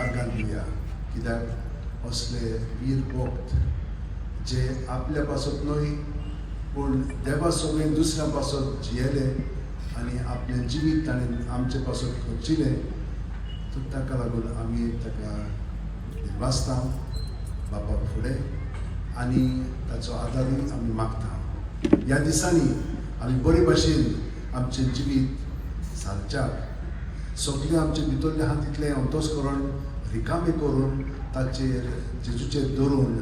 जागान दिवया, कित्याक असले वीर भक्त जे आपल्या पासत न्हय पूण देवा सगळें दुसऱ्या पासत जियेले आनी आपलें जिवीत ताणें आमचे पासत खर्चिलें. ताका लागून आमी ताका दिवासता बापाक फुडें आनी ताचो आदारूय आमी मागता. ह्या दिसांनी आमी बरे भाशेन आमचें जिवीत सारच्याक सगळें आमचे भितरले आहा तितलें अंतोस करून रिकामें करून ताचेर जेजूचेर धरून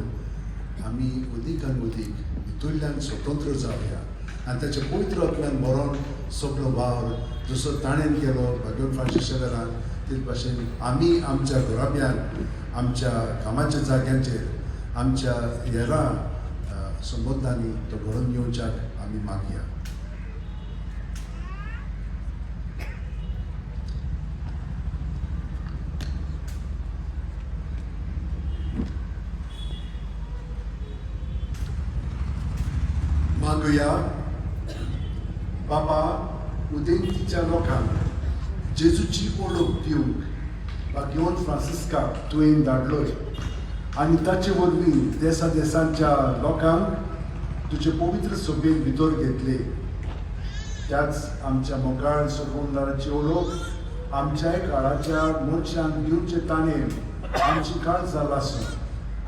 आमी अदीक आनी अदीक भितरल्यान स्वतंत्र जावया आनी ताच्या पवित्र आत्म्यान भरोन सगळो वावर जसो ताणें केलो भाग्यवान फ्रांसीस शेवेरान तेच भाशेन आमी आमच्या घराब्यान आमच्या कामाच्या जाग्यांचेर आमच्या हेरां संबंदांनी तो घडोवन येवच्याक आमी मागया. मागुया. बाबा, उदेंतीच्या लोकांक जेजूची ओळख दिवंक भाग्यवान फ्रांसिस्काक तुवें धाडलोय आनी ताचे वरवीं देशा देशांच्या लोकांक तुजे पवित्र सभेक भितर घेतले. त्याच आमच्या मोगाळ सुगोंदाराची ओळख आमच्याय काळाच्या मनशांक दिवचे ताणें आमची काळजाल आसूं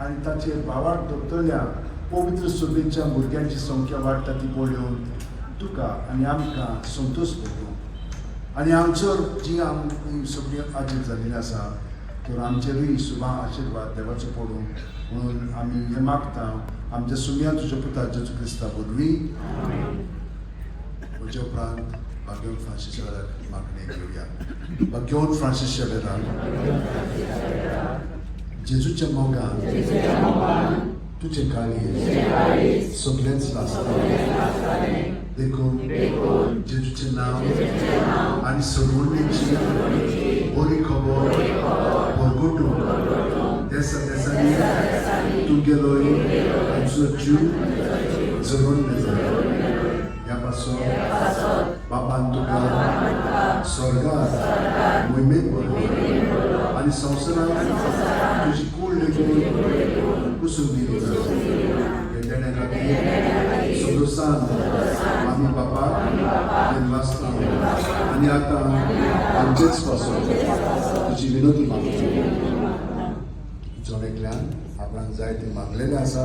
आनी ताचेर भावार्थ दवरतल्या पवित्र सभेच्या भुरग्यांची संख्या वाडटा ती पळोवन तुका आनी आमकां संतोश भोगूं आनी आमचेर जी आमी सगळीं आजीर जाल्लीं आसा तर आमचेरूय सुभा आशिर्वाद देवाचो पडूं म्हणून आमी हें मागता आमच्या सुम्या तुज्या पुता जेजू क्रिस्ता वरवीं. म्हज्या उपरांत भाग्यवान फ्रांसीस शेवेराक मागणें घेवया. भाग्यवान फ्रांसीस शेवेराक जेजूच्या मोगान तुझे काळी सगळेंच लासतालें देखून जेजूचें नांव आनी सगळ्यांची बरी खबर भरगटून देशा देशांनी तूं गेलोय ताचो जीव जगोन मेळ्ळो. ह्या पासून बापान तुका स्वर्गांत मोहिमेक व्हरलो आनी संवसारांत तुजी कूड लेगीत कुसून दिली देण्या खातीर सदोसान आमी बापाक वाचता आनी आतां आमचेच पासून तुजी विनोदी मागता. जोनेकल्यान आपणाक जाय तें मागलेलें आसा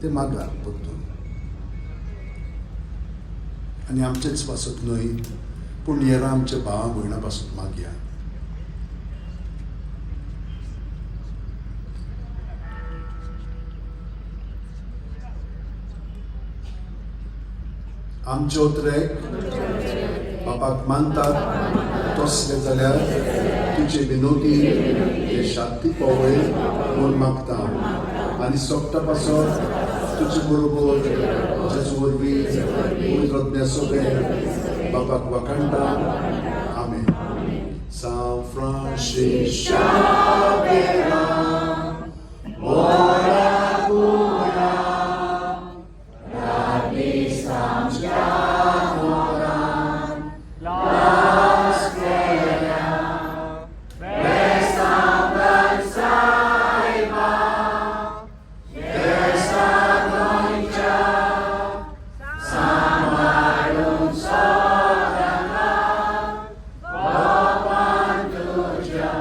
तें मागात परतून आनी आमचेच पासत न्हय पूण हेरां आमच्या भावा भयणां पासून मागया. आमचे उतरेक बापाक मानतात तसले जाल्यार तुजे विनोदी हे शांती पावय म्हूण मागता आनी सोंपता पासत तुजे बरोबर जेजू वरवीं पवित्र सगळें बापाक वाखाणटा. आमेन. San Francis Xavier, ora cura, rabis amjamoran, las quera, resta versaiva, resta noncia, samarun sodana, Bapan tuja,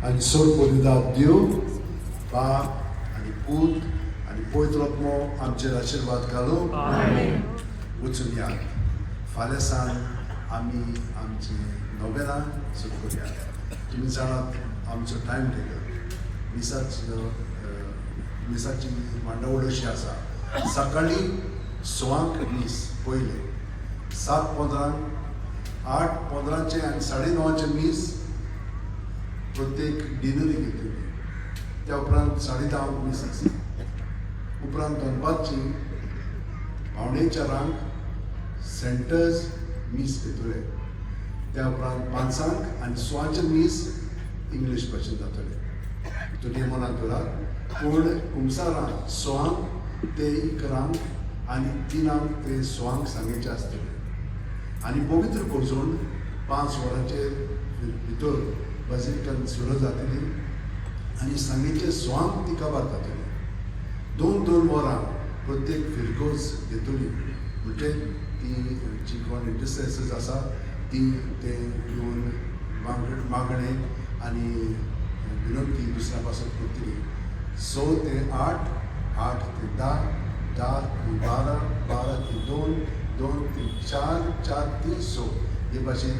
आनी सोडपोदिदाद देव बाप आनी पूत आनी पवित्र आत्मो आमचेर आशिर्वाद घालूं वचून या फाल्यां सान आमी आमची नोवेना सुरू करुया. तुम्ही जाणात आमचो टायम टेबल मिसाची मांडावळ अशी आसा. सकाळी 6:00 मीस पयले, 7:15, 8:15 आनी 9:30 मीस प्रत्येक डिनरी घेतली. त्या उपरांत 10:30 मीस आसा. उपरांत दनपारची 9:45 सेंटर्स मीस घेतले. त्या उपरांत 5:00 आनी 6:00 मीस इंग्लीश भाशेन जातले. तुमी मनात दवरात. पूण कुमसारां 6:00 ते 11 आनी 3 ते 6 सांगेचे आसतले. आनी पवित्र परजून 5 वरांचे भितर बजिलिकान सुरू जातली आनी सांगेचे 6 ती काबार जातली. 2-2 वरां प्रत्येक फिरकोज घेतली. म्हणजे ती जी कोण इंटरसेसर्स आसा ती ते येवन मागणे आनी विनंती दुसऱ्या पासून करतली. 6 ते 8, 8 ते 10, 10 ते 12, 12 ते 2, 2 ते 4, 4 ते 6 हे भाशेन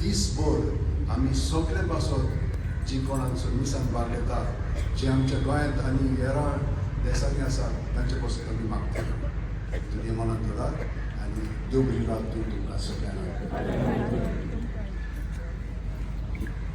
दीसभर आमी सगळे पासून जी कोण हांगसर मिसान भाग घेतात, जे आमच्या गोंयांत आनी हेरां देशांनी आसा तांचे पासून आमी मागतात. तुमी मनांत दवरात आनी देव बरी रात तुमकां सगळ्यांक.